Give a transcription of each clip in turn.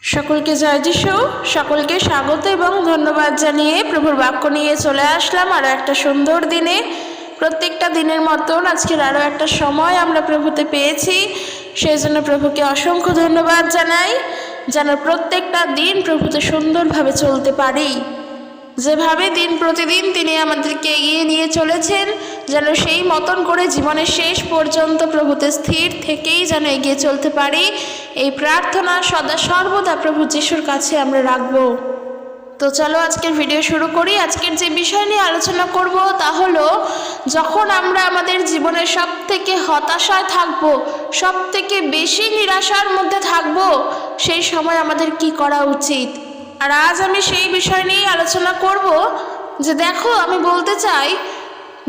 সকলকে জয় যিশু। সকলকে স্বাগত এবং ধন্যবাদ জানিয়ে প্রভুর বাক্য নিয়ে চলে আসলাম আরও একটা সুন্দর দিনে। প্রত্যেকটা দিনের মতন আজকের আরও একটা সময় আমরা প্রভুতে পেয়েছি, সেই জন্য প্রভুকে অসংখ্য ধন্যবাদ জানাই। যেন প্রত্যেকটা দিন প্রভুতে সুন্দরভাবে চলতে পারি, যেভাবে দিন প্রতিদিন তিনি আমাদেরকে এগিয়ে নিয়ে চলেছেন, যেন সেই মতন করে জীবনের শেষ পর্যন্ত প্রভুতে স্থির থেকেই যেন এগিয়ে চলতে পারি, এই প্রার্থনা সদা সর্বদা প্রভু যিশুর কাছে আমরা রাখব। তো চলো আজকের ভিডিও শুরু করি। আজকের যে বিষয় নিয়ে আলোচনা করব তা হলো, যখন আমরা আমাদের জীবনের সব থেকে হতাশায় থাকবো, সব থেকে বেশি নিরাশার মধ্যে থাকবো, সেই সময় আমাদের কি করা উচিত। আর আজ আমি সেই বিষয় নিয়ে আলোচনা করব যে দেখো, আমি বলতে চাই,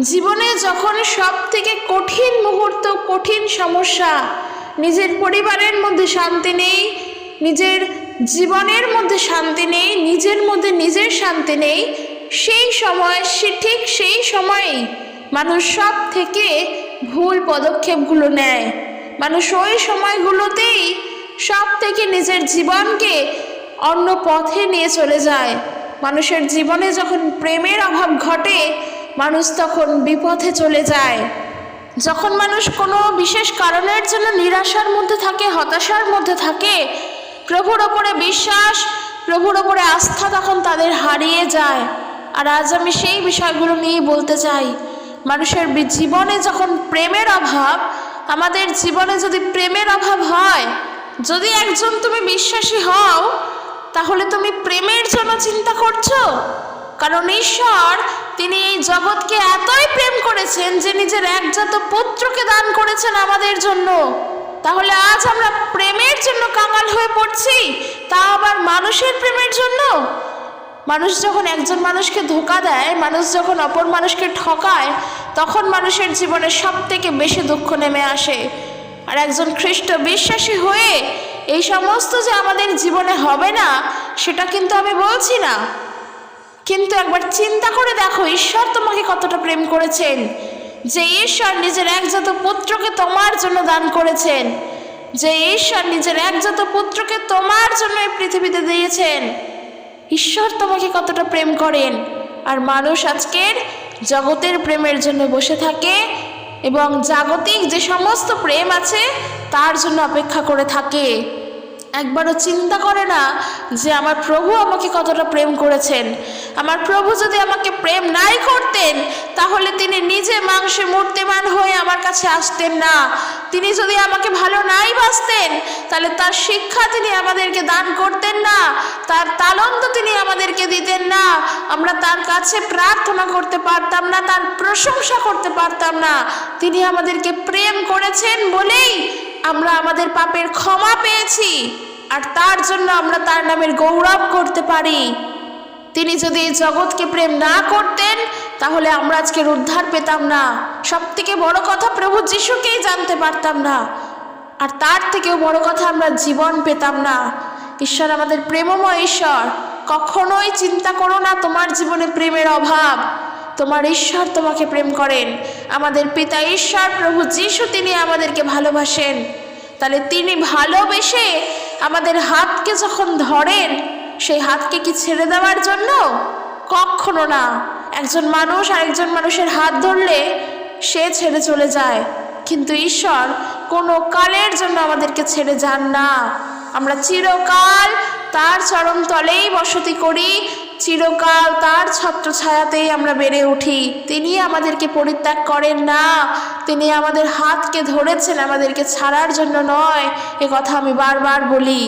জীবনে যখন সব থেকে কঠিন মুহূর্ত, কঠিন সমস্যা, নিজের পরিবারের মধ্যে শান্তি নেই, নিজের জীবনের মধ্যে শান্তি নেই, নিজের মধ্যে নিজের শান্তি নেই, সেই সময় ঠিক সেই সময়েই মানুষ সব থেকে ভুল পদক্ষেপগুলো নেয়। মানুষ ওই সময়গুলোতেই সব থেকে নিজের জীবনকে অন্য পথে নিয়ে চলে যায়। মানুষের জীবনে যখন প্রেমের অভাব ঘটে, মানুষ তখন বিপথে চলে যায়। যখন মানুষ কোনো বিশেষ কারণের জন্য নিরাশার মধ্যে থাকে, হতাশার মধ্যে থাকে, প্রভুর ওপরে বিশ্বাস, প্রভুর ওপরে আস্থা তখন তাদের হারিয়ে যায়। আর আজ আমি সেই বিষয়গুলো নিয়ে বলতে চাই। মানুষের জীবনে যখন প্রেমের অভাব, আমাদের জীবনে যদি প্রেমের অভাব হয়, যদি একজন তুমি বিশ্বাসী হও, তাহলে তুমি প্রেমের জন্য চিন্তা করছো। কারণ ঈশ্বর তিনি এই জগৎকে এতই প্রেম করেছেন যে নিজের একজাত পুত্রকে দান করেছেন আমাদের জন্য। তাহলে আজ আমরা প্রেমের জন্য কাঙাল হয়ে পড়ছি, তা আবার মানুষের প্রেমের জন্য। মানুষ যখন একজন মানুষকে ধোঁকা দেয়, মানুষ যখন অপর মানুষকে ঠকায়, তখন মানুষের জীবনে সব থেকে বেশি দুঃখ নেমে আসে। আর একজন খ্রিস্ট বিশ্বাসী হয়ে এই সমস্ত যে আমাদের জীবনে হবে না, সেটা কিন্তু আমি বলছি না। কিন্তু একবার চিন্তা করে দেখো, ঈশ্বর তোমাকে কতটা প্রেম করেছেন, যে ঈশ্বর নিজের একজাত পুত্রকে তোমার জন্য দান করেছেন, যে ঈশ্বর নিজের একজাত পুত্রকে তোমার জন্য এই পৃথিবীতে দিয়েছেন। ঈশ্বর তোমাকে কতটা প্রেম করেন। আর মানুষ আজকের জগতের প্রেমের জন্য বসে থাকে এবং জাগতিক যে সমস্ত প্রেম আছে তার জন্য অপেক্ষা করে থাকে। একবারও চিন্তা করে না যে আমার প্রভু আমাকে কতটা প্রেম করেছেন। আমার প্রভু যদি আমাকে প্রেম নাই করতেন, তাহলে তিনি নিজে মাংসে মূর্তিমান হয়ে আমার কাছে আসতেন না। তিনি যদি আমাকে ভালো নাই বাসতেন, তাহলে তার শিক্ষা তিনি আমাদেরকে দান করতেন না, তার তালন্ত তিনি আমাদেরকে দিতেন না। আমরা তার কাছে প্রার্থনা করতে পারতাম না, তার প্রশংসা করতে পারতাম না। তিনি আমাদেরকে প্রেম করেছেন বলেই আমরা আমাদের পাপের ক্ষমা পেয়েছি, আর তার জন্য আমরা তার নামের গৌরব করতে পারি। তিনি যদি এই জগৎকে প্রেম না করতেন, তাহলে আমরা আজকের উদ্ধার পেতাম না। সব থেকে বড় কথা, প্রভু যিশুকেই জানতে পারতাম না। আর তার থেকেও বড় কথা, আমরা জীবন পেতাম না। ঈশ্বর আমাদের প্রেমময় ঈশ্বর। কখনোই চিন্তা করো না তোমার জীবনে প্রেমের অভাব। তোমার ঈশ্বর তোমাকে প্রেম করেন। আমাদের পিতা ঈশ্বর প্রভু যিশু তিনি আমাদেরকে ভালোবাসেন। তাহলে তিনি ভালোবেসে আমাদের হাতকে যখন ধরেন, সেই হাতকে কি ছেড়ে দেওয়ার জন্য? কখনো না। একজন মানুষ আরেকজন মানুষের হাত ধরলে সে ছেড়ে চলে যায়, কিন্তু ঈশ্বর কোনো কালের জন্য আমাদেরকে ছেড়ে যান না। আমরা চিরকাল তার চরণ তলেই বসতি করি, চিরকাল তার ছত্রছায়াতেই আমরা বেড়ে উঠি। তিনি আমাদেরকে পরিত্যাগ করেন না। তিনি আমাদের হাতকে ধরেছেন আমাদেরকে ছাড়ার জন্য নয়, এ কথা আমি বারবার বলি।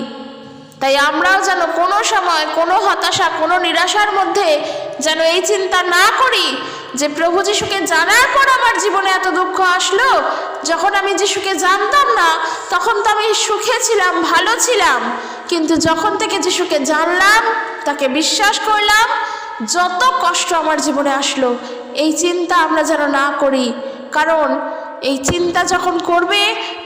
তাই আমরাও যেন কোনো সময় কোনো হতাশা, কোনো নিরাশার মধ্যে যেন এই চিন্তা না করি যে প্রভু যিশুকে জানার পর আমার জীবনে এত দুঃখ আসলো। যখন আমি যিশুকে জানতাম না, তখন তো আমি সুখে ছিলাম, ভালো ছিলাম, কিন্তু যখন থেকে যিশুকে জানলাম, তাকে বিশ্বাস করলাম, যত কষ্ট আমার জীবনে আসলো। এই চিন্তা আমরা যেন না করি, কারণ এই চিন্তা যখন করবে,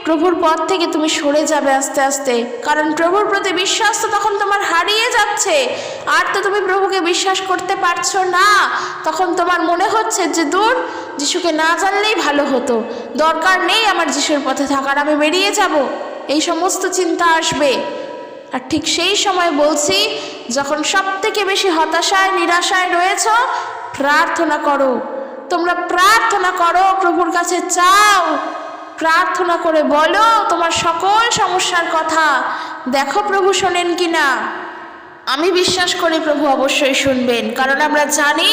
প্রভুর পথ থেকে তুমি সরে যাবে আস্তে আস্তে। কারণ প্রভুর প্রতি বিশ্বাস তো তখন তোমার হারিয়ে যাচ্ছে, আর তো তুমি প্রভুকে বিশ্বাস করতে পারছো না। তখন তোমার মনে হচ্ছে যে দূর, যিশুকে না জানলেই ভালো হতো, দরকার নেই আমার যিশুর পথে থাকার, আমি বেরিয়ে যাব। এই সমস্ত চিন্তা আসবে। আর ঠিক সেই সময় বলছি, যখন সব থেকে বেশি হতাশায় নিরাশায় রয়েছ, প্রার্থনা করো। তোমরা প্রার্থনা করো, প্রভুর কাছে চাও, প্রার্থনা করে বলো তোমার সকল সমস্যার কথা। দেখো প্রভু শোনেন কিনা। আমি বিশ্বাস করি প্রভু অবশ্যই শুনবেন, কারণ আমরা জানি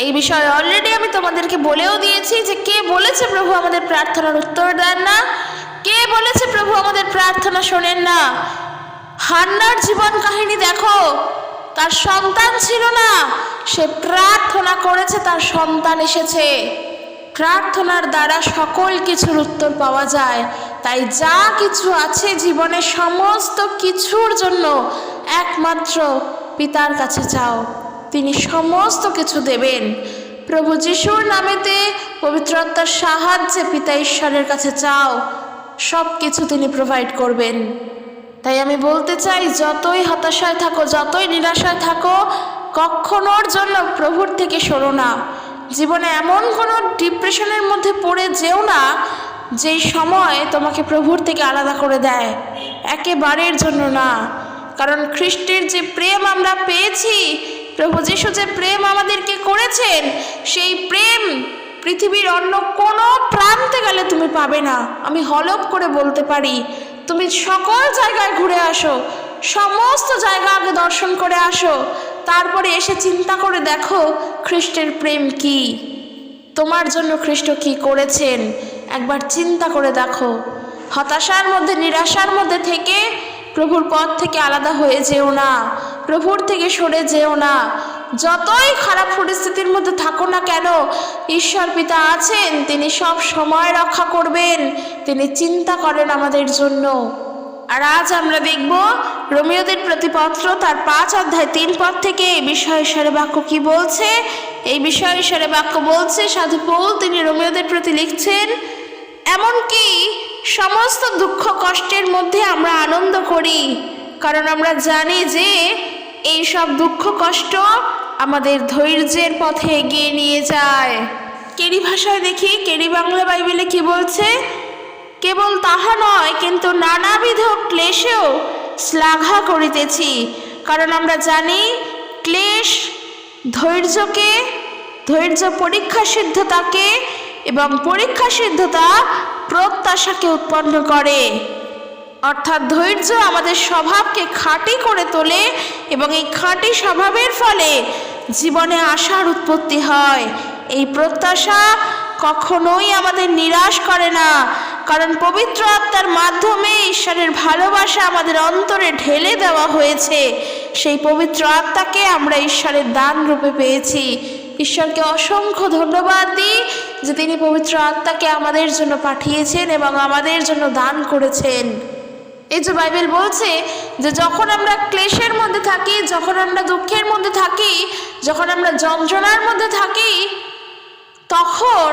এই বিষয়ে অলরেডি আমি তোমাদেরকে বলেও দিয়েছি যে কে বলেছে প্রভু আমাদের প্রার্থনার উত্তর দেন না, কে বলেছে প্রভু আমাদের প্রার্থনা শোনেন না। হান্নার জীবন কাহিনী দেখো, তার সন্তান ছিল না, সে প্রার্থনা করেছে, তার সন্তান এসেছে। প্রার্থনার দ্বারা সকল কিছুর উত্তর পাওয়া যায়। তাই যা কিছু আছে জীবনে, সমস্ত কিছুর জন্য একমাত্র পিতার কাছে চাও, তিনি সমস্ত কিছু দেবেন। প্রভু যিশুর নামেতে পবিত্র আত্মার সাহায্যে পিতা ঈশ্বরের কাছে চাও, সব কিছু তিনি প্রোভাইড করবেন। তাই আমি বলতে চাই, যতই হতাশায় থাকো, যতই নিরাশায় থাকো, কখনোর জন্য প্রভুর থেকে সরো না। জীবনে এমন কোনো ডিপ্রেশনের মধ্যে পড়ে যেও না যেই সময় তোমাকে প্রভুর থেকে আলাদা করে দেয়, একেবারের জন্য না। কারণ খ্রিস্টের যে প্রেম আমরা পেয়েছি, প্রভু যিশু যে প্রেম আমাদেরকে করেছেন, সেই প্রেম পৃথিবীর অন্য কোনো প্রান্তে গেলে তুমি পাবে না। আমি হলফ করে বলতে পারি, তুমি সকল জায়গায় ঘুরে আসো, সমস্ত জায়গা আগে দর্শন করে আসো, তারপরে এসে চিন্তা করে দেখো খ্রিস্টের প্রেম কি, তোমার জন্য খ্রিস্ট কি করেছেন, একবার চিন্তা করে দেখো। হতাশার মধ্যে, নিরাশার মধ্যে থেকে প্রভুর পথ থেকে আলাদা হয়ে যেও না, প্রভুর থেকে সরে যেও না। যতই খারাপ পরিস্থিতির মধ্যে থাকো না কেন, ঈশ্বর পিতা আছেন, তিনি সব সময় রক্ষা করবেন, তিনি চিন্তা করেন আমাদের জন্য। আর আজ আমরা দেখব রোমীয়দের প্রতি পত্র তার 5 অধ্যায় 3 পদ থেকে এই বিষয়ে ঈশ্বরের বাক্য কি বলছে। এই বিষয়ে ঈশ্বরের বাক্য বলছে, সাধু পৌল তিনি রোমীয়দের প্রতি লিখছেন, এমনকি সমস্ত দুঃখ কষ্টের মধ্যে আমরা আনন্দ করি, কারণ আমরা জানি যে এই সব দুঃখ কষ্ট আমাদের ধৈর্যের পথে এগিয়ে নিয়ে যায়। কেরি ভাষায় দেখি, কেরি বাংলা বাইবেলে কি বলছে, কেবল তাহা নয়, কিন্তু নানাবিধ ক্লেশেও শ্লাঘা করিতেছি, কারণ আমরা জানি ক্লেশ ধৈর্য পরীক্ষা সিদ্ধতাকে, এবং পরীক্ষা সিদ্ধতা প্রত্যাশাকে উৎপন্ন করে। অর্থাৎ ধৈর্য আমাদের স্বভাবকে খাঁটি করে তোলে, এবং এই খাঁটি স্বভাবের ফলে জীবনে আশার উৎপত্তি হয়। এই প্রত্যাশা কখনোই আমাদের নিরাশ করে না, কারণ পবিত্র আত্মার মাধ্যমে ঈশ্বরের ভালোবাসা আমাদের অন্তরে ঢেলে দেওয়া হয়েছে। সেই পবিত্র আত্মাকে আমরা ঈশ্বরের দান রূপে পেয়েছি। ঈশ্বরকে অসংখ্য ধন্যবাদ দিই যে তিনি পবিত্র আত্মাকে আমাদের জন্য পাঠিয়েছেন এবং আমাদের জন্য দান করেছেন। এই যে বাইবেল বলছে যে যখন আমরা ক্লেশের মধ্যে থাকি, যখন আমরা দুঃখের মধ্যে থাকি, যখন আমরা যন্ত্রণার মধ্যে থাকি, তখন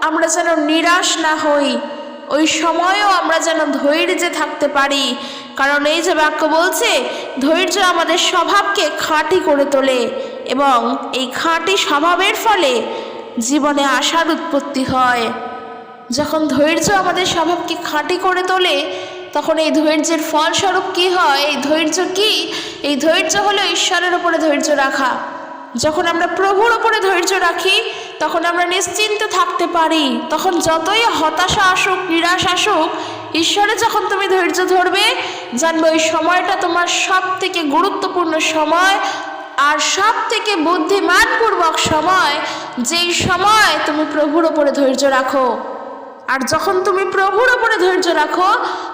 আমরা যেন নিরাশ না হই, ওই সময়ও আমরা যেন ধৈর্যে থাকতে পারি। কারণ এই যে বাক্য বলছে, ধৈর্য আমাদের স্বভাবকে খাঁটি করে তোলে, এবং এই খাঁটি স্বভাবের ফলে জীবনে আশার উৎপত্তি হয়। যখন ধৈর্য আমাদের স্বভাবকে খাঁটি করে তোলে, তখন এই ধৈর্যের ফলস্বরূপ কি হয়? এই ধৈর্য কি? এই ধৈর্য হলো ঈশ্বরের উপরে ধৈর্য রাখা। যখন আমরা প্রভুর উপরে ধৈর্য রাখি, তখন আমরা নিশ্চিন্ত থাকতে পারি। তখন যতই হতাশা আসুক, নিরাশ আসুক, ঈশ্বরে যখন তুমি ধৈর্য ধরবে, জানবে ওই সময়টা তোমার সব থেকে গুরুত্বপূর্ণ সময়, আর সব থেকে বুদ্ধিমানপূর্বক সময়, যেই সময় তুমি প্রভুর ওপরে ধৈর্য রাখো। আর যখন তুমি প্রভুর ওপরে ধৈর্য রাখো,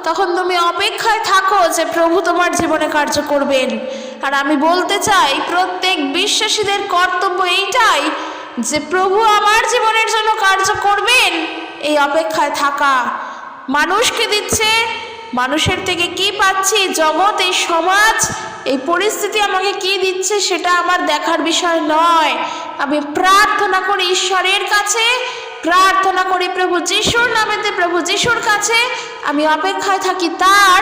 তখন তুমি অপেক্ষায় থাকো যে প্রভু তোমার জীবনে কার্য করবেন। আর আমি বলতে চাই, প্রত্যেক বিশ্বাসীদের কর্তব্য এইটাই যে প্রভু আমার জীবনের জন্য কার্য করবেন, এই অপেক্ষায় থাকা। মানুষকে দিচ্ছে, মানুষের থেকে কি পাচ্ছি, জগৎ, এই সমাজ, এই পরিস্থিতি আমাকে কি দিচ্ছে সেটা আমার দেখার বিষয় নয়। আমি প্রার্থনা করি ঈশ্বরের কাছে, প্রার্থনা করি প্রভু যিশুর নামেতে, প্রভু যিশুর কাছে আমি অপেক্ষায় থাকি তার,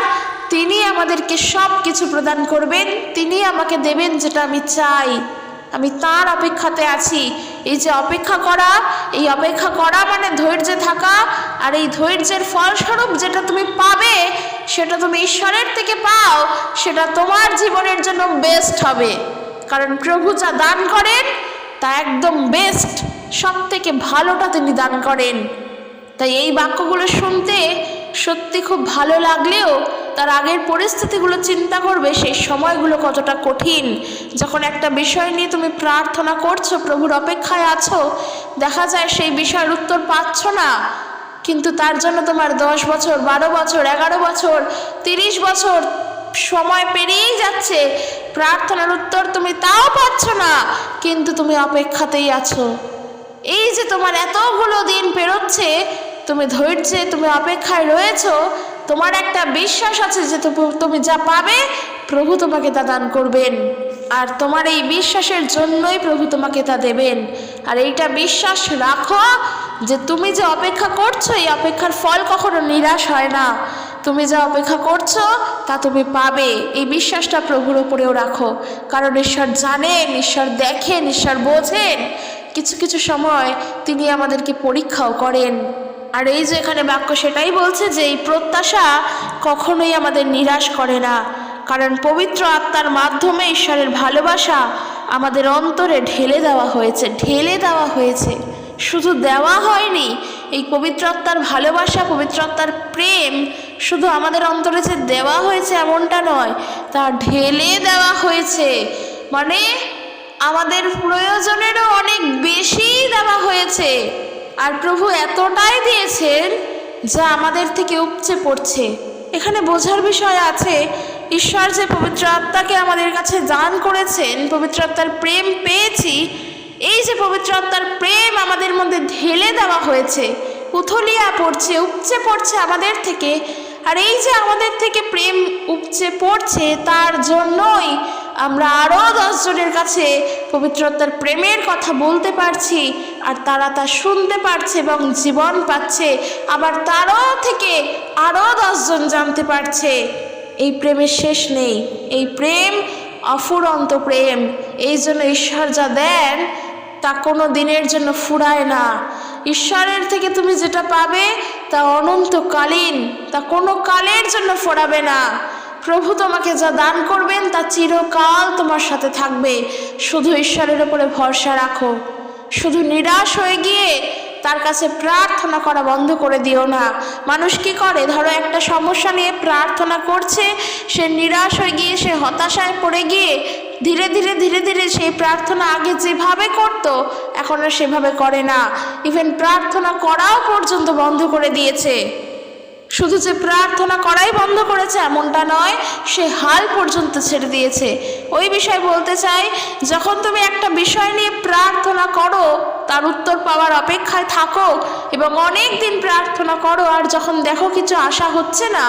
তিনি আমাদেরকে সব কিছু প্রদান করবেন, তিনি আমাকে দেবেন যেটা আমি চাই। আমি তার অপেক্ষাতে আছি। এই যে অপেক্ষা করা, এই অপেক্ষা করা মানে ধৈর্যে থাকা। আর এই ধৈর্যের ফলস্বরূপ যেটা তুমি পাবে, সেটা তুমি ঈশ্বরের থেকে পাও, সেটা তোমার জীবনের জন্য বেস্ট হবে। কারণ প্রভু যা দান করেন তা একদম বেস্ট, সব থেকে ভালোটা তিনি দান করেন। তাই এই বাক্যগুলো শুনতে সত্যি খুব ভালো লাগলেও তার আগের পরিস্থিতিগুলো চিন্তা করবে, সেই সময়গুলো কতটা কঠিন। যখন একটা বিষয় নিয়ে তুমি প্রার্থনা করছো, প্রভুর অপেক্ষায় আছো, দেখা যায় সেই বিষয়ের উত্তর পাচ্ছ না, কিন্তু তার জন্য তোমার 10 বছর, 12 বছর, 11 বছর, 30 বছর সময় পেরিয়েই যাচ্ছে, প্রার্থনার উত্তর তুমি তাও পাচ্ছ না, কিন্তু তুমি অপেক্ষাতেই আছো। এই যে তোমার এতগুলো দিন পেরোচ্ছে, তুমি ধৈর্যে, তুমি অপেক্ষায় রয়েছো, তোমার একটা বিশ্বাস আছে যে তুমি যা পাবে প্রভু তোমাকে তা দান করবেন। আর তোমার এই বিশ্বাসের জন্যই প্রভু তোমাকে তা দেবেন। আর এইটা বিশ্বাস রাখো যে তুমি যে অপেক্ষা করছো, এই অপেক্ষার ফল কখনো নিরাশ হয় না। তুমি যা অপেক্ষা করছো তা তুমি পাবে, এই বিশ্বাসটা প্রভুর উপরেও রাখো। কারণ ঈশ্বর জানেন, ঈশ্বর দেখেন, ঈশ্বর বোঝেন। কিছু কিছু সময় তিনি আমাদেরকে পরীক্ষাও করেন। আর এই যে এখানে বাক্য সেটাই বলছে যে এই প্রত্যাশা কখনোই আমাদের নিরাশ করে না। কারণ পবিত্র আত্মার মাধ্যমে ঈশ্বরের ভালোবাসা আমাদের অন্তরে ঢেলে দেওয়া হয়েছে, শুধু দেওয়া হয়নি। এই পবিত্র আত্মার ভালোবাসা, পবিত্র আত্মার প্রেম শুধু আমাদের অন্তরে যে দেওয়া হয়েছে এমনটা নয়, তা ঢেলে দেওয়া হয়েছে। মানে আমাদের প্রয়োজনেরও অনেক বেশি দেওয়া হয়েছে। আর প্রভু এতটাই দিয়েছেন যা আমাদের থেকে উপচে পড়ছে। এখানে বোঝার বিষয় আছে, ঈশ্বর যে পবিত্র আত্মাকে আমাদের কাছে দান করেছেন, পবিত্র আত্মার প্রেম পেয়েছি, এই যে পবিত্র আত্মার প্রেম আমাদের মধ্যে ঢেলে দেওয়া হয়েছে, উথলিয়া পড়ছে, উপচে পড়ছে আমাদের থেকে। আর এই যে আমাদের থেকে প্রেম উপচে পড়ছে, তার জন্যই আমরা আরও 10 জনের কাছে পবিত্র আত্মার প্রেমের কথা বলতে পারছি, আর তারা তা শুনতে পারছে এবং জীবন পাচ্ছে। আবার তারও থেকে আরও 10 জন জানতে পারছে। এই প্রেমের শেষ নেই, এই প্রেম অফুরন্ত প্রেম। এই জন্য ঈশ্বর যা দেন তা কোনো দিনের জন্য ফুরায় না। ঈশ্বরের থেকে তুমি যেটা পাবে তা অনন্তকালীন, তা কোনো কালের জন্য ফুরাবে না। প্রভু তোমাকে যা দান করবেন তা চিরকাল তোমার সাথে থাকবে। শুধু ঈশ্বরের উপরে ভরসা রাখো। শুধু নিরাশ হয়ে গিয়ে তার কাছে প্রার্থনা করা বন্ধ করে দিও না। মানুষ কি করে, ধরো একটা সমস্যা নিয়ে প্রার্থনা করছে, সে নিরাশ হয়ে গিয়ে, সে হতাশায় পড়ে গিয়ে ধীরে ধীরে সেই প্রার্থনা আগে যেভাবে করত এখন আর সেভাবে করে না। ইভেন প্রার্থনা করাও পর্যন্ত বন্ধ করে দিয়েছে। শুধু যে প্রার্থনা করাই বন্ধ করেছে এমনটা নয়, সে হাল পর্যন্ত ছেড়ে দিয়েছে। ওই বিষয় বলতে চাই, যখন তুমি একটা বিষয় নিয়ে প্রার্থনা করো, তার উত্তর পাওয়ার অপেক্ষায় থাকো এবং অনেক দিন প্রার্থনা করো, আর যখন দেখো কিছু আশা হচ্ছে না,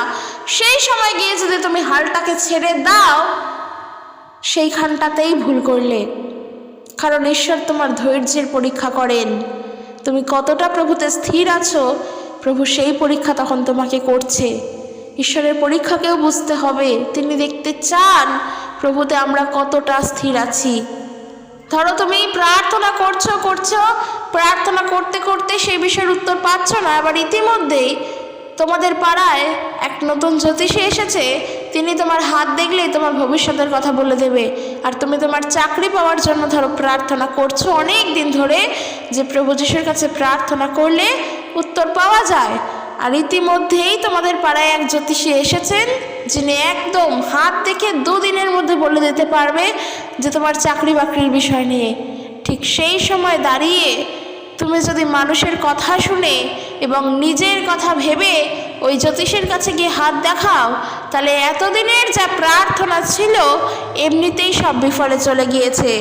সেই সময় গিয়ে যদি তুমি হালটাকে ছেড়ে দাও, সেইখানটাতেই ভুল করলে। কারণ ঈশ্বর তোমার ধৈর্যের পরীক্ষা করেন। তুমি কতটা প্রভুতে স্থির আছো, প্রভু সেই পরীক্ষা তখন তোমাকে করছে। ঈশ্বরের পরীক্ষাকেও বুঝতে হবে, তিনি দেখতে চান প্রভুতে আমরা কতটা স্থির আছি। ধরো তুমি প্রার্থনা করছো, প্রার্থনা করতে করতে সেই বিষয়ের উত্তর পাচ্ছ না, আবার ইতিমধ্যেই তোমাদের পাড়ায় এক নতুন জ্যোতিষী এসেছে, তিনি তোমার হাত দেখলেই তোমার ভবিষ্যতের কথা বলে দেবে। আর তুমি তোমার চাকরি পাওয়ার জন্য ধরো প্রার্থনা করছো অনেক দিন ধরে, যে প্রভু যিশুর কাছে প্রার্থনা করলে উত্তর পাওয়া যায়। আর ইতিমধ্যেই তোমাদের পাড়ায় এক জ্যোতিষী এসেছেন, যিনি একদম হাত দেখে 2 দিনের মধ্যে বলে দিতে পারবে যে তোমার চাকরি বাকরির বিষয় নিয়ে। ঠিক সেই সময় দাঁড়িয়ে তুমি যদি মানুষের কথা শুনে এবং নিজের কথা ভেবে ওই জ্যোতিষের কাছে গিয়ে হাত দেখাও, তাহলে এতদিনের যা প্রার্থনা ছিল এমনিতেই সব বিফলে চলে গিয়েছে।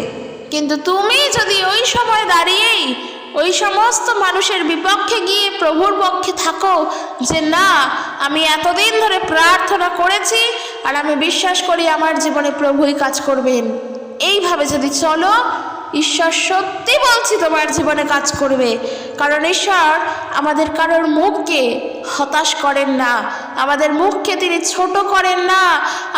কিন্তু তুমি যদি ওই সময় দাঁড়িয়েই ওই সমস্ত মানুষের বিপক্ষে গিয়ে প্রভুর পক্ষে থাকো, যে না, আমি এতদিন ধরে প্রার্থনা করেছি আর আমি বিশ্বাস করি আমার জীবনে প্রভুই কাজ করবেন, এইভাবে যদি চলো, ঈশ্বর সত্যি বলছি তোমার জীবনে কাজ করবে। কারণ ঈশ্বর আমাদের কারোর মুখকে হতাশ করেন না, আমাদের মুখকে তিনি ছোট করেন না।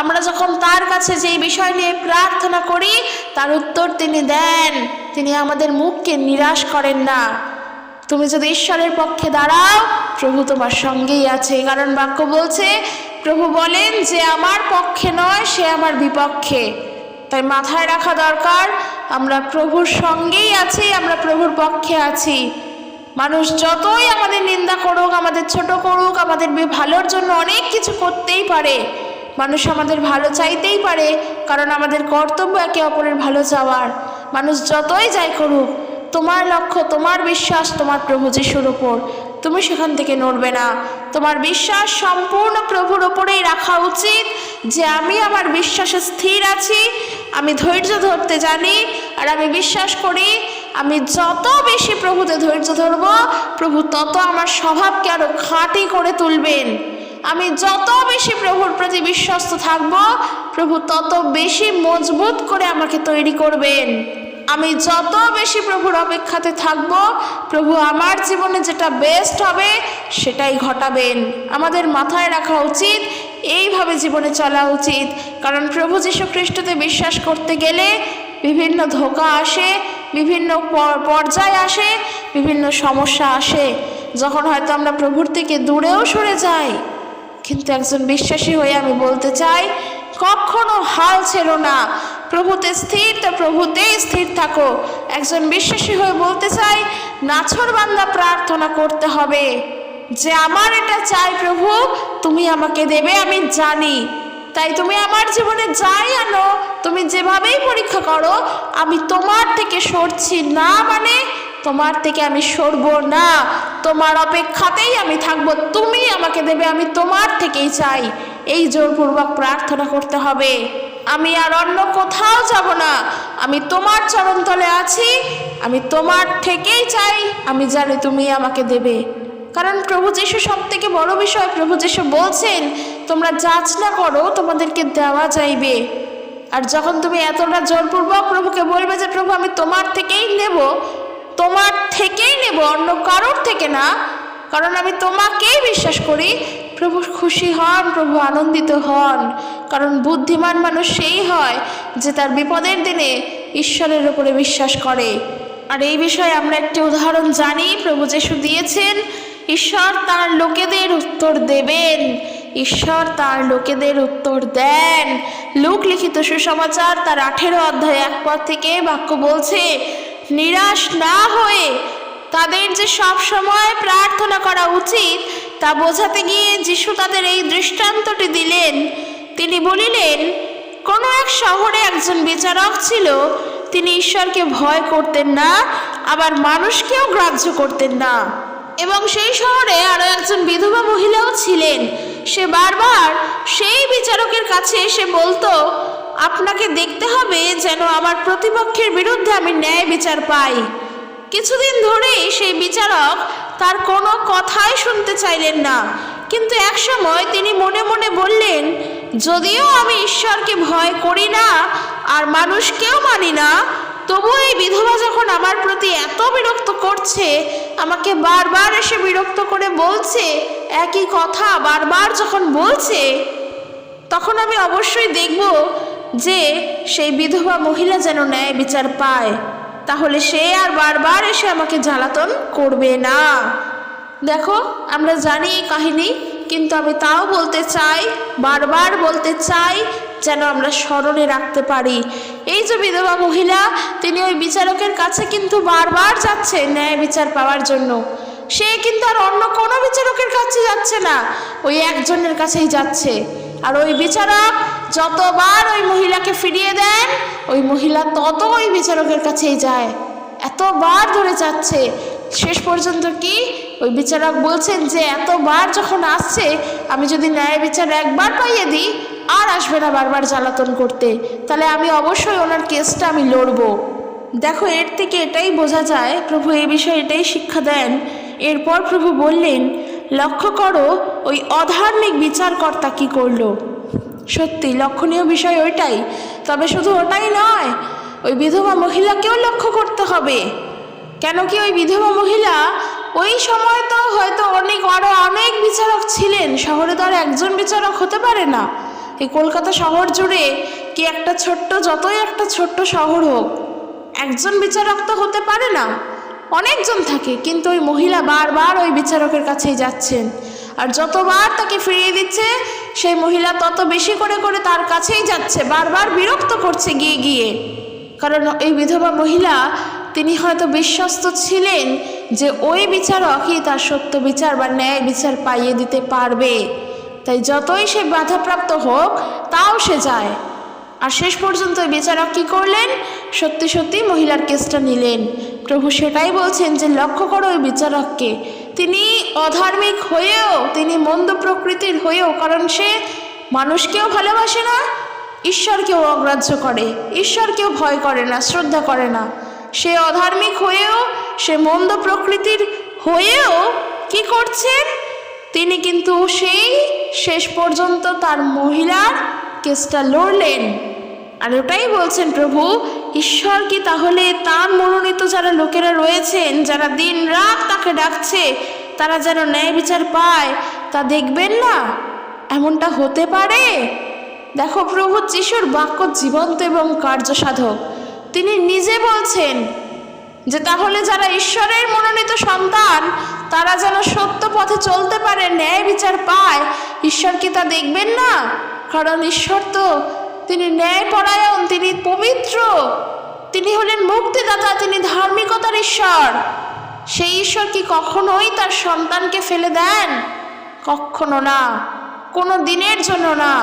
আমরা যখন তার কাছে যেই বিষয় নিয়ে প্রার্থনা করি তার উত্তর তিনি দেন। তিনি আমাদের মুখকে নিরাশ করেন না। তুমি যদি ঈশ্বরের পক্ষে দাঁড়াও, প্রভু তোমার সঙ্গেই আছে। কারণ বাক্য বলছে, প্রভু বলেন যে আমার পক্ষে নয়, সে আমার বিপক্ষে। তাই মাথায় রাখা দরকার, আমরা প্রভুর সঙ্গেই আছি, আমরা প্রভুর পক্ষে আছি। মানুষ যতই আমাদের নিন্দা করুক, আমাদের ছোট করুক, আমাদের ভালোর জন্য অনেক কিছু করতেই পারে। মানুষ আমাদের ভালো চাইতেই পারে, কারণ আমাদের কর্তব্য একে অপরের ভালো চাওয়ার। মানুষ যতই যাই করুক, তোমার লক্ষ্য, তোমার বিশ্বাস তোমার প্রভু যিশুর ওপর, তুমি সেখান থেকে নড়বে না। তোমার বিশ্বাস সম্পূর্ণ প্রভুর ওপরেই রাখা উচিত, যে আমি আমার বিশ্বাসে স্থির আছি, আমি ধৈর্য ধরতে জানি, আর আমি বিশ্বাস করি আমি যত বেশি প্রভুতে ধৈর্য ধরব, প্রভু তত আমার স্বভাবকে আরো খাঁটি করে তুলবেন। আমি যত বেশি প্রভুর প্রতি বিশ্বস্ত থাকব, প্রভু তত বেশি মজবুত করে আমাকে তৈরি করবেন। আমি যত বেশি প্রভুর অপেক্ষাতে থাকব, প্রভু আমার জীবনে যেটা বেস্ট হবে সেটাই ঘটাবেন। আমাদের মাথায় রাখা উচিত, এইভাবে জীবনে চলা উচিত। কারণ প্রভু যীশু খ্রিস্টতে বিশ্বাস করতে গেলে বিভিন্ন ধোঁকা আসে, বিভিন্ন পর্যায় আসে, বিভিন্ন সমস্যা আসে, যখন হয়তো আমরা প্রভুর থেকে দূরেও সরে যাই। কিন্তু একজন বিশ্বাসী হয়ে আমি বলতে চাই, কখনো হাল ছেড়ো না, প্রভুতে স্থির, তো প্রভুতেই স্থির থাকো। একজন বিশ্বাসী হয়ে বলতে চাই, নাছোড়বান্দা প্রার্থনা করতে হবে যে আমার এটা চাই প্রভু, তুমি আমাকে দেবে, আমি জানি। তাই তুমি আমার জীবনে যাই আনো, তুমি যেভাবেই পরীক্ষা করো, আমি তোমার থেকে সরছি না, মানে তোমার থেকে আমি সরবো না, তোমার অপেক্ষাতেই আমি থাকবো। তুমি আমাকে দেবে, আমি তোমার থেকেই চাই। এই জোরপূর্বক প্রার্থনা করতে হবে। আমি আর অন্য কোথাও যাব না, আমি তোমার চরণতলে আছি, আমি তোমার থেকেই চাই, আমি জানি তুমি আমাকে দেবে। কারণ প্রভু যীশু সব থেকে বড় বিষয়, প্রভু যীশু বলছেন তোমরা যাচনা করো, তোমাদেরকে দেওয়া যাইবে। আর যখন তুমি এতটা জোরপূর্বক প্রভুকে বলবে যে প্রভু আমি তোমার থেকেই নেব, তোমার থেকেই নেব, অন্য কারোর থেকে না, কারণ আমি তোমাকেই বিশ্বাস করি, প্রভু খুশি হন, প্রভু আনন্দিত হন। কারণ বুদ্ধিমান মানুষ সেই হয় যে তার বিপদের দিনে ঈশ্বরের উপরে বিশ্বাস করে। আর এই বিষয়ে আমরা একটি উদাহরণ জানি, প্রভু যীশু দিয়েছেন, ঈশ্বর তার লোকেদের উত্তর দেবেন, ঈশ্বর তার লোকেদের উত্তর দেন। লূক লিখিত সুসমাচার তার 18 অধ্যায় 1 পদ থেকে বাক্য বলছে, নিরাশ না হয়ে তাদের যে সব সময় প্রার্থনা করা উচিত তা বোঝাতে গিয়ে যিশু তাদের এই দৃষ্টান্তটি দিলেন। তিনি বলিলেন, কোনো এক শহরে একজন বিচারক ছিল, তিনি ঈশ্বরকে ভয় করতেন না, আবার মানুষকেও গ্রাহ্য করতেন না। এবং সেই শহরে আরো একজন বিধবা মহিলাও ছিলেন। সে বারবার সেই বিচারকের কাছে এসে বলতো, আপনাকে দেখতে হবে যেন আমার প্রতিপক্ষের বিরুদ্ধে আমি ন্যায় বিচার পাই। কিছুদিন ধরেই সেই বিচারক তার কোনো কথাই শুনতে চাইলেন না। কিন্তু এক সময় তিনি মনে মনে বললেন, যদিও আমি ঈশ্বরকে ভয় করি না আর মানুষকেও মানি না, তবু এই বিধবা যখন আমার প্রতি এত বিরক্ত করছে, আমাকে বারবার এসে বিরক্ত করে বলছে, একই কথা বারবার যখন বলছে, তখন আমি অবশ্যই দেখব যে সেই বিধবা মহিলা যেন ন্যায় বিচার পায়। তাহলে সে আর বারবার এসে আমাকে জ্বালাতন করবে না। দেখো, আমরা জানি এই কাহিনী, কিন্তু আমি তাও বলতে চাই, বারবার বলতে চাই, যেন আমরা স্মরণে রাখতে পারি। এই যে বিধবা মহিলা, তিনি ওই বিচারকের কাছে কিন্তু বারবার যাচ্ছে ন্যায় বিচার পাওয়ার জন্য। সে কিন্তু আর অন্য কোনো বিচারকের কাছে যাচ্ছে না, ওই একজনের কাছেই যাচ্ছে। আর ওই বিচারক যতবার ওই মহিলাকে ফিরিয়ে দেন, ওই মহিলা তত ওই বিচারকের কাছেই যায়, এতবার ধরে যাচ্ছে। শেষ পর্যন্ত কি ওই বিচারক বলছেন যে এতবার যখন আসছে, আমি যদি ন্যায় বিচার একবার পাইয়ে দিই, আর আসবে না বারবার জ্বালাতন করতে, তাহলে আমি অবশ্যই ওনার কেসটা আমি লড়বো। দেখো, এর থেকে এটাই বোঝা যায়, প্রভু এই বিষয়ে এটাই শিক্ষা দেন। এরপর প্রভু বললেন, লক্ষ্য করো ওই অধার্মিক বিচারকর্তা কি করলো। সত্যি লক্ষণীয় বিষয় ওইটাই। তবে শুধু ওটাই নয়, ওই বিধবা মহিলাকেও লক্ষ্য করতে হবে। কেন কি ওই বিধবা মহিলা ওই সময় তো হয়তো আরো অনেক বিচারক ছিলেন, শহরে তো আর একজন বিচারক হতে পারে না। এই কলকাতা শহর জুড়ে কি একটা যতই একটা ছোট্ট শহর হোক, একজন বিচারক তো হতে পারে না, অনেকজন থাকে। কিন্তু ওই মহিলা বারবার ওই বিচারকের কাছেই যাচ্ছেন, আর যতবার তাকে ফিরিয়ে দিচ্ছে সেই মহিলা তত বেশি করে করে তার কাছেই যাচ্ছে, বারবার বিরক্ত করছে গিয়ে গিয়ে। কারণ এই বিধবা মহিলা তিনি হয়তো বিশ্বস্ত ছিলেন যে ওই বিচারকই তার সত্য বিচার বা ন্যায় বিচার পাইয়ে দিতে পারবে, তাই যতই সে বাধাপ্রাপ্ত হোক তাও সে যায়। আর শেষ পর্যন্ত বিচারক কী করলেন? সত্যি সত্যি মহিলার কেসটা নিলেন। প্রভু সেটাই বলছেন যে লক্ষ্য করো ওই বিচারককে, তিনি অধার্মিক হয়েও, তিনি মন্দ প্রকৃতির হয়েও, কারণ সে মানুষকেও ভালোবাসে না, ঈশ্বরকেও অগ্রাহ্য করে, ঈশ্বরকেও ভয় করে না, শ্রদ্ধা করে না। সে অধার্মিক হয়েও, সে মন্দ প্রকৃতির হয়েও কি করছেন? তিনি কিন্তু সেই শেষ পর্যন্ত তার মহিলার কেসটা লড়লেন। আর ওটাই বলছেন প্রভু, ঈশ্বর কি তাহলে তার মনোনীত যারা লোকেরা রয়েছেন, যারা দিন রাত তাকে ডাকছে, তারা যেন ন্যায় বিচার পায়, তা দেখবেন না? এমনটা হতে পারে? দেখো, প্রভু যিশুর বাক্য জীবন্ত এবং কার্যসাধক। তিনি নিজে বলছেন যে তাহলে যারা ঈশ্বরের মনোনীত সন্তান, তারা যেন সত্য পথে চলতে পারে, ন্যায় বিচার পায়, ঈশ্বর কি তা দেখবেন না? কারণ ঈশ্বর তো তিনি ন্যায়পরায়ণ, তিনি পবিত্র, তিনি হলেন মুক্তিদাতা, তিনি ধার্মিকতার ঈশ্বর। সেই ঈশ্বর কি কখনোই তার সন্তানকে ফেলে দেন? কখনো না, কোনো দিনের জন্য না।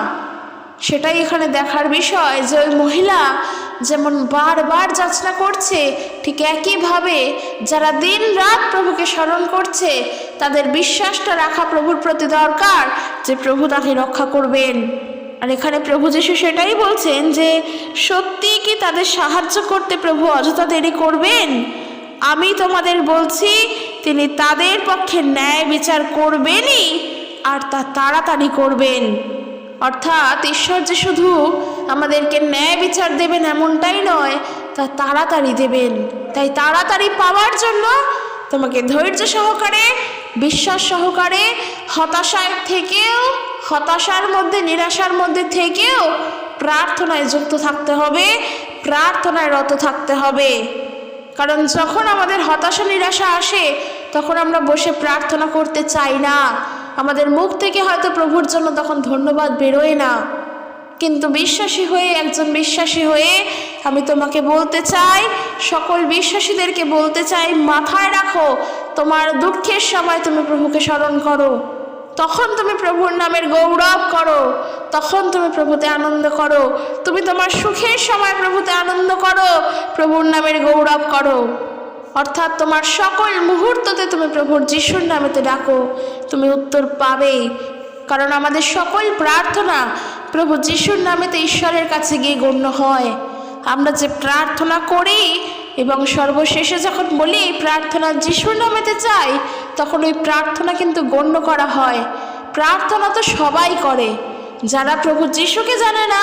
সেটাই এখানে দেখার বিষয় যে ওই মহিলা যেমন বারবার যাচনা করছে, ঠিক একইভাবে যারা দিন রাত প্রভুকে স্মরণ করছে, তাদের বিশ্বাসটা রাখা প্রভুর প্রতি দরকার যে প্রভু তাকে রক্ষা করবেন। আর এখানে প্রভু যিশু সেটাই বলছেন যে সত্যি কি তাদের সাহায্য করতে প্রভু অযথা দেরি করবেন? আমি তোমাদের বলছি, তিনি তাদের পক্ষে ন্যায় বিচার করবেনই, আর তা তাড়াতাড়ি করবেন। অর্থাৎ ঈশ্বর যে শুধু আমাদেরকে ন্যায় বিচার দেবেন এমনটাই নয়, তা তাড়াতাড়ি দেবেন। তাই তাড়াতাড়ি পাওয়ার জন্য তোমাকে ধৈর্য সহকারে, বিশ্বাস সহকারে, হতাশার মধ্যে, নিরাশার মধ্যে থেকেও প্রার্থনায় যুক্ত থাকতে হবে, প্রার্থনায় রত থাকতে হবে। কারণ যখন আমাদের হতাশা নিরাশা আসে, তখন আমরা বসে প্রার্থনা করতে চাই না, আমাদের মুখ থেকে হয়তো প্রভুর জন্য তখন ধন্যবাদ বেরোয় না। কিন্তু একজন বিশ্বাসী হয়ে আমি তোমাকে বলতে চাই, সকল বিশ্বাসীদেরকে বলতে চাই, মাথায় রাখো, তোমার দুঃখের সময় তুমি প্রভুকে স্মরণ করো, তখন তুমি প্রভুর নামের গৌরব করো, তখন তুমি প্রভুতে আনন্দ করো। তুমি তোমার সুখের সময় প্রভুতে আনন্দ করো, প্রভুর নামের গৌরব করো। অর্থাৎ তোমার সকল মুহূর্ততে তুমি প্রভুর যিশুর নামেতে ডাকো, তুমি উত্তর পাবেই। কারণ আমাদের সকল প্রার্থনা প্রভু যিশুর নামেতে ঈশ্বরের কাছে গিয়ে গণ্য হয়। আমরা যে প্রার্থনা করি এবং সর্বশেষে যখন বলি এই প্রার্থনা যিশুর নামেতে চাই, তখন ওই প্রার্থনা কিন্তু গণ্য করা হয়। প্রার্থনা তো সবাই করে, যারা প্রভু যিশুকে জানে না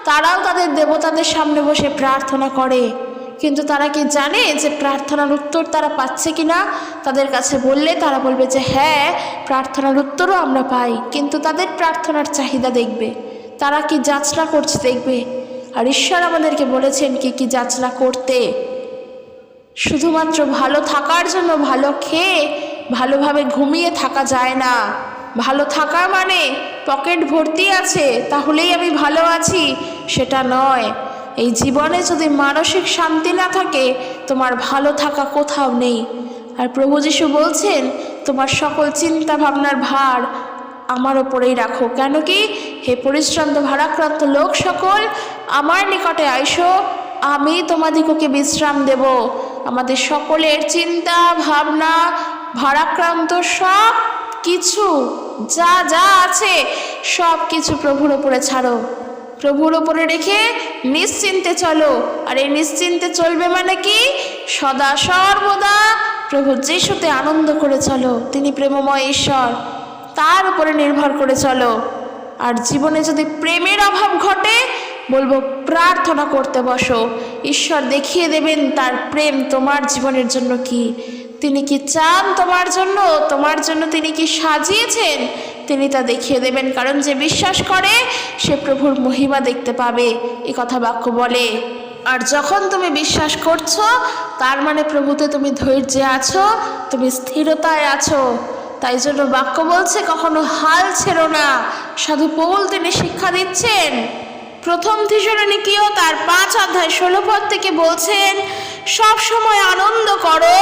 তারাও তাদের দেবতাদের সামনে বসে প্রার্থনা করে। কিন্তু তারা কি জানে যে প্রার্থনার উত্তর তারা পাচ্ছে কিনা? তাদের কাছে বললে তারা বলবে যে হ্যাঁ, প্রার্থনার উত্তরও আমরা পাই, কিন্তু তাদের প্রার্থনার চাহিদা দেখবে, তারা কি যাচনা করছে দেখবে। আর ঈশ্বর আমাদেরকে বলেছেন কি যাচনা করতে। শুধুমাত্র ভালো থাকার জন্য ভালো খেয়ে ভালোভাবে ঘুমিয়ে থাকা যায় না। ভালো থাকা মানে পকেট ভর্তি আছে তাহলেই আমি ভালো আছি, সেটা নয়। এই জীবনে যদি মানসিক শান্তি না থাকে, তোমার ভালো থাকা কোথাও নেই। আর প্রভু যিশু বলছেন, তোমার সকল চিন্তা ভাবনার ভার আমার ওপরেই রাখো। কেন কি? হে পরিশ্রান্ত ভারাক্রান্ত লোক সকল, আমার নিকটে আইসো, আমি তোমাদিগকে বিশ্রাম দেব। আমাদের সকলের চিন্তা ভাবনা ভারাক্রান্ত সব কিছু যা যা আছে সব কিছু প্রভুর ওপরে ছাড়ো, প্রভুর ওপরে রেখে নিশ্চিন্তে চলো। আর এই নিশ্চিন্তে চলবে মানে কি? সদা সর্বদা প্রভু যিশুতে আনন্দ করে চলো। তিনি প্রেমময় ঈশ্বর, তার উপরে নির্ভর করে চলো। আর জীবনে যদি প্রেমের অভাব ঘটে, বলবো প্রার্থনা করতে বসো। ঈশ্বর দেখিয়ে দেবেন তার প্রেম তোমার জীবনের জন্য কি, তিনি কি চান তোমার জন্য তিনি কি সাজিয়েছেন, তিনি তা দেখিয়ে দেবেন। কারণ যে বিশ্বাস করে সে প্রভুর মহিমা দেখতে পাবে, এ কথা বাক্য বলে। আর যখন তুমি বিশ্বাস করছো তার মানে প্রভুতে তুমি ধৈর্যে আছো, তুমি স্থিরতায় আছো। তাই জন্য বাক্য বলছে কখনো হাল ছেড়ো না। সাধু পৌল তিনি শিক্ষা দিচ্ছেন প্রথম থিসলনিকীয় তার 5:16 থেকে বলছেন, সব সময় আনন্দ করো,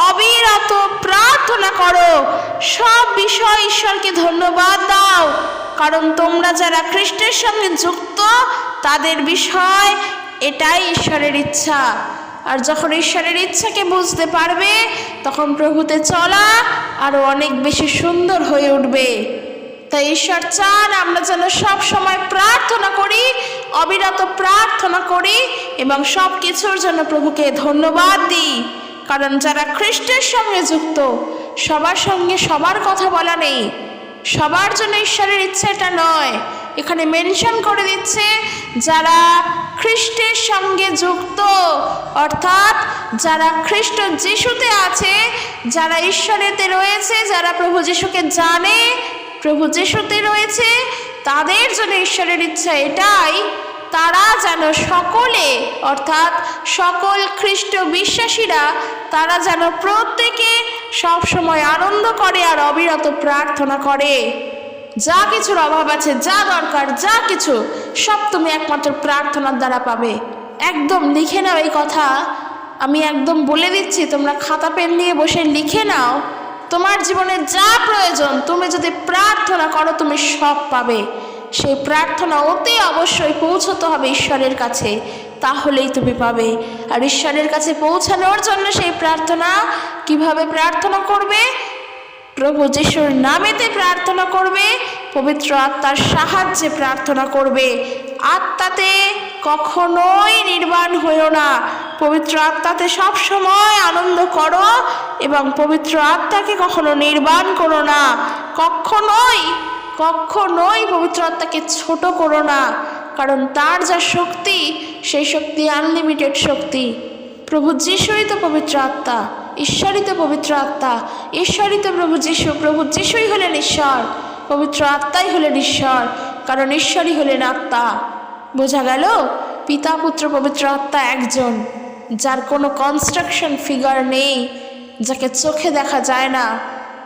অবিরত প্রার্থনা করো, সব বিষয় ঈশ্বরকে ধন্যবাদ দাও, কারণ তোমরা যারা খ্রিস্টের সঙ্গে যুক্ত তাদের বিষয় এটাই ঈশ্বরের ইচ্ছা। আর যখন ঈশ্বরের ইচ্ছাকে বুঝতে পারবে তখন প্রভুতে চলা আরো অনেক বেশি সুন্দর হয়ে উঠবে। তাই ঈশ্বর চান আমরা যেন সব সময় প্রার্থনা করি, অবিরত প্রার্থনা করি এবং সব কিছুর জন্য প্রভুকে ধন্যবাদ দিই। কারণ যারা খ্রিস্টের সঙ্গে যুক্ত সবার সঙ্গে সবার কথা বলা নেই, সবার জন্য ঈশ্বরের ইচ্ছা এটা নয়। এখানে মেনশন করে দিচ্ছে যারা খ্রিস্টের সঙ্গে যুক্ত, অর্থাৎ যারা খ্রিস্ট যিশুতে আছে, যারা ঈশ্বরেতে রয়েছে, যারা প্রভু যিশুকে জানে, প্রভু যিশুতে রয়েছে, তাদের জন্য ঈশ্বরের ইচ্ছা এটাই তারা যেন সকলে, অর্থাৎ সকল খ্রিস্ট বিশ্বাসীরা তারা যেন প্রত্যেকে সব সময় আনন্দ করে আর অবিরত প্রার্থনা করে। যা কিছুর অভাব আছে, যা দরকার, যা কিছু সব তুমি একমাত্র প্রার্থনার দ্বারা পাবে। একদম লিখে নাও এই কথা, আমি একদম বলে দিচ্ছি, তোমরা খাতা পেন নিয়ে বসে লিখে নাও। তোমার জীবনে যা প্রয়োজন তুমি যদি প্রার্থনা করো তুমি সব পাবে। সেই প্রার্থনা অতি অবশ্যই পৌঁছতে হবে ঈশ্বরের কাছে, তাহলেই তুমি পাবে। আর ঈশ্বরের কাছে পৌঁছানোর জন্য সেই প্রার্থনা কিভাবে প্রার্থনা করবে? প্রভু যিশুর নামেতে প্রার্থনা করবে, পবিত্র আত্মার সাহায্যে প্রার্থনা করবে। আত্মাতে কখনোই নির্বাণ হইও না, পবিত্র আত্মাতে সব সময় আনন্দ করো এবং পবিত্র আত্মাকে কখনো নির্বাণ করো না। কখনোই পবিত্র আত্মাকে ছোট করো না, কারণ তার যা শক্তি সেই শক্তি আনলিমিটেড শক্তি। প্রভু যিশুই তো পবিত্র আত্মা, ঈশ্বরই তো পবিত্র আত্মা, ঈশ্বরই তো প্রভু যিশু, প্রভু যিশুই হলেন ঈশ্বর, পবিত্র আত্মাই হলেন ঈশ্বর, কারণ ঈশ্বরই হলেন আত্মা। বোঝা গেল? পিতা পুত্র পবিত্র আত্মা একজন, যার কোনো কনস্ট্রাকশন ফিগার নেই, যাকে চোখে দেখা যায় না,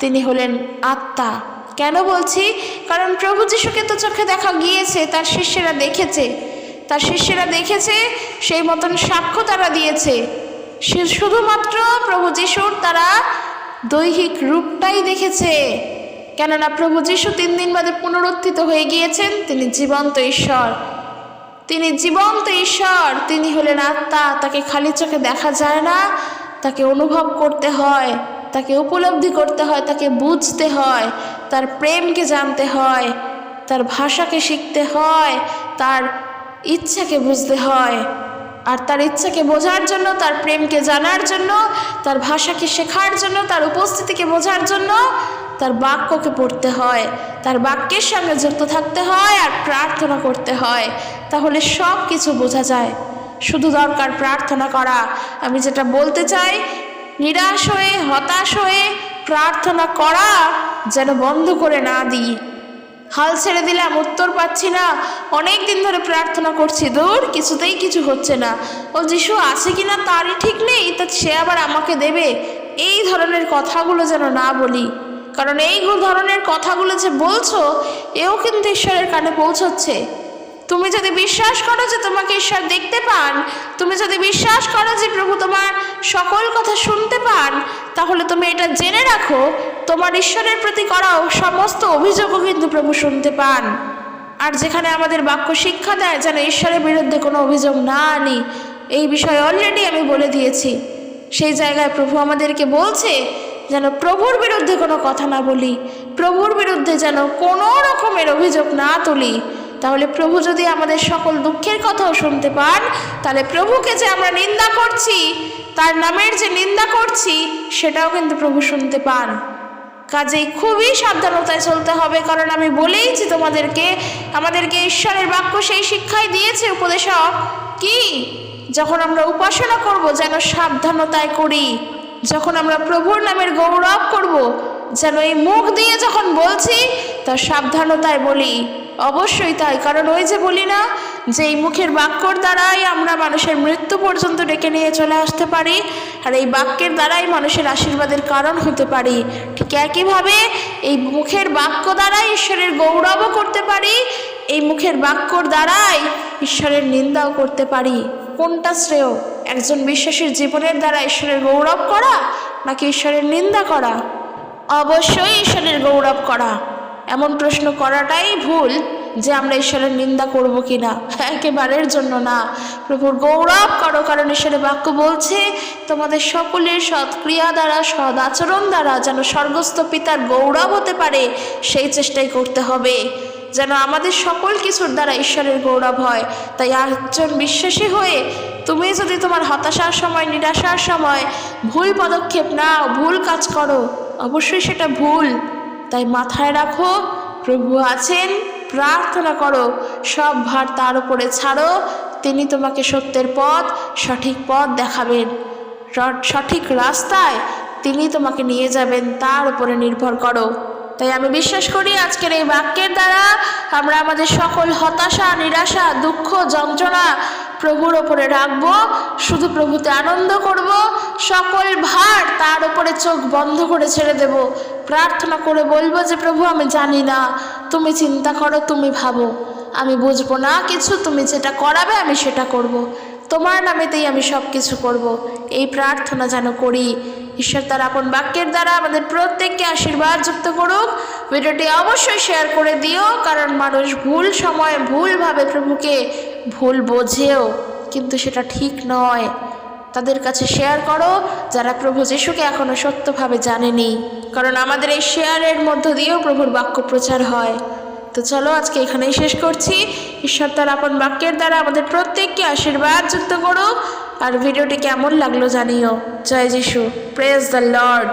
তিনি হলেন আত্মা। কেন বলছি? কারণ প্রভু যিশুকে তো চোখে দেখা গিয়েছে, তার শিষ্যেরা দেখেছে, সেই মতন সাক্ষ্য তারা দিয়েছে। শুধুমাত্র প্রভু যিশুর তারা দৈহিক রূপটাই দেখেছে, কেননা প্রভু যিশু 3 দিন বাদে পুনরুত্থিত হয়ে গিয়েছেন। তিনি জীবন্ত ঈশ্বর, তিনি হলেন আত্মা। তাকে খালি চোখে দেখা যায় না, তাকে অনুভব করতে হয়, তাকে উপলব্ধি করতে হয়, তাকে বুঝতে হয়, তার প্রেমকে জানতে হয়, তার ভাষাকে শিখতে হয়, তার ইচ্ছাকে বুঝতে হয়। আর তার ইচ্ছাকে বোঝার জন্য, তার প্রেমকে জানার জন্য, তার ভাষাকে শেখার জন্য, তার উপস্থিতিকে বোঝার জন্য তার বাক্যকে পড়তে হয়, তার বাক্যের সঙ্গে যুক্ত থাকতে হয় আর প্রার্থনা করতে হয়। তাহলে সব কিছু বোঝা যায়, শুধু দরকার প্রার্থনা করা। আমি যেটা বলতে চাই, নিরাশ হয়ে হতাশ হয়ে প্রার্থনা করা যেন বন্ধ করে না দিই। হাল ছেড়ে দিলাম, উত্তর পাচ্ছি না, অনেক দিন ধরে প্রার্থনা করছি, দূর কিছুতেই কিছু হচ্ছে না, ও যিশু আছে কিনা তারই ঠিক নেই, তা সে আবার আমাকে দেবে, এই ধরনের কথাগুলো যেন না বলি। কারণ এই ধরনের কথাগুলো যে বলছো এও কিন্তু ঈশ্বরের কানে পৌঁছচ্ছে। তুমি যদি বিশ্বাস করো যে তোমাকে ঈশ্বর দেখতে পান, তুমি যদি বিশ্বাস করো যে প্রভু তোমার সকল কথা শুনতে পান, তাহলে তুমি এটা জেনে রাখো তোমার ঈশ্বরের প্রতি করা সমস্ত অভিযোগও কিন্তু প্রভু শুনতে পান। আর যেখানে আমাদের বাক্য শিক্ষা দেয় যেন ঈশ্বরের বিরুদ্ধে কোনো অভিযোগ না আনি, এই বিষয়ে অলরেডি আমি বলে দিয়েছি। সেই জায়গায় প্রভু আমাদেরকে বলছে যেন প্রভুর বিরুদ্ধে কোনো কথা না বলি, প্রভুর বিরুদ্ধে যেন কোনো রকমের অভিযোগ না তুলি। তাহলে প্রভু যদি আমাদের সকল দুঃখের কথাও শুনতে পান, তাহলে প্রভুকে যে আমরা নিন্দা করছি, তার নামের যে নিন্দা করছি, সেটাও কিন্তু প্রভু শুনতে পান। কাজেই খুবই সাবধানতায় চলতে হবে, কারণ আমি বলেইছি আমাদেরকে ঈশ্বরের বাক্য সেই শিক্ষাই দিয়েছে উপদেশক কি, যখন আমরা উপাসনা করব যেন সাবধানতায় করি, যখন আমরা প্রভুর নামের গৌরব করব যেন এই মুখ দিয়ে যখন বলছি তার সাবধানতায় বলি। অবশ্যই তাই, কারণ ওই যে বলি না যে এই মুখের বাক্যর দ্বারাই আমরা মানুষের মৃত্যু পর্যন্ত ডেকে নিয়ে চলে আসতে পারি, আর এই বাক্যের দ্বারাই মানুষের আশীর্বাদের কারণ হতে পারি। ঠিক একইভাবে এই মুখের বাক্য দ্বারাই ঈশ্বরের গৌরবও করতে পারি, এই মুখের বাক্যর দ্বারাই ঈশ্বরের নিন্দাও করতে পারি। কোনটা শ্রেয়, একজন বিশ্বাসীর জীবনের দ্বারা ঈশ্বরের গৌরব করা নাকি ঈশ্বরের নিন্দা করা? অবশ্যই ঈশ্বরের গৌরব করা। এমন প্রশ্ন করাটাই ভুল যে আমরা ঈশ্বরের নিন্দা করব কিনা, একেবারের জন্য না। প্রভুর গৌরব করো, কারণ ঈশ্বরের বাক্য বলছে তোমাদের সকলের সৎক্রিয়া দ্বারা সদ আচরণ দ্বারা যেন স্বর্গস্থ পিতার গৌরব হতে পারে, সেই চেষ্টাই করতে হবে যেন আমাদের সকল কিছুর দ্বারা ঈশ্বরের গৌরব হয়। তাই একজন বিশ্বাসী হয়ে তুমি যদি তোমার হতাশার সময়, নিরাশার সময় ভুল পদক্ষেপ নাও, ভুল কাজ করো, অবশ্যই সেটা ভুল। তাই মাথায় রাখো প্রভু আছেন, প্রার্থনা করো, সব ভার তার উপরে ছাড়ো, তিনি তোমাকে সত্যের পথ, সঠিক পথ দেখাবেন, সঠিক রাস্তায় তিনি তোমাকে নিয়ে যাবেন, তার উপরে নির্ভর করো। তাই আমি বিশ্বাস করি আজকের এই বাক্যের দ্বারা আমরা আমাদের সকল হতাশা, নিরাশা, দুঃখ, যন্ত্রণা প্রভুর ওপরে রাখবো, শুধু প্রভুতে আনন্দ করব, সকল ভার তার ওপরে চোখ বন্ধ করে ছেড়ে দেব, প্রার্থনা করে বলবো যে প্রভু আমি জানি না, তুমি চিন্তা করো, তুমি ভাবো, আমি বুঝবো না কিছু, তুমি যেটা করাবে আমি সেটা করব, তোমার নামেতেই আমি সব কিছু করব। এই প্রার্থনা যেন করি। ঈশ্বর তার আপন বাক্যের দ্বারা আমাদের প্রত্যেককে আশীর্বাদ যুক্ত করুক। ভিডিওটি অবশ্যই শেয়ার করে দিও, কারণ মানুষ ভুল সময়ে ভুলভাবে প্রভুকে ভুল বোঝেও, কিন্তু সেটা ঠিক নয়। তাদের কাছে শেয়ার করো যারা প্রভু যিশুকে এখনো সত্যভাবে জানেনি, কারণ আমাদের এই শেয়ারের মধ্য দিয়েও প্রভুর বাক্য প্রচার হয়। তো চলো আজকে এখানেই শেষ করছি। ঈশ্বর তার আপন বাক্যের দ্বারা আমাদের প্রত্যেককে আশীর্বাদ যুক্ত করুক। আর ভিডিওটি কেমন লাগলো জানিও। জয় যিশু, প্রেজ দ্য লর্ড।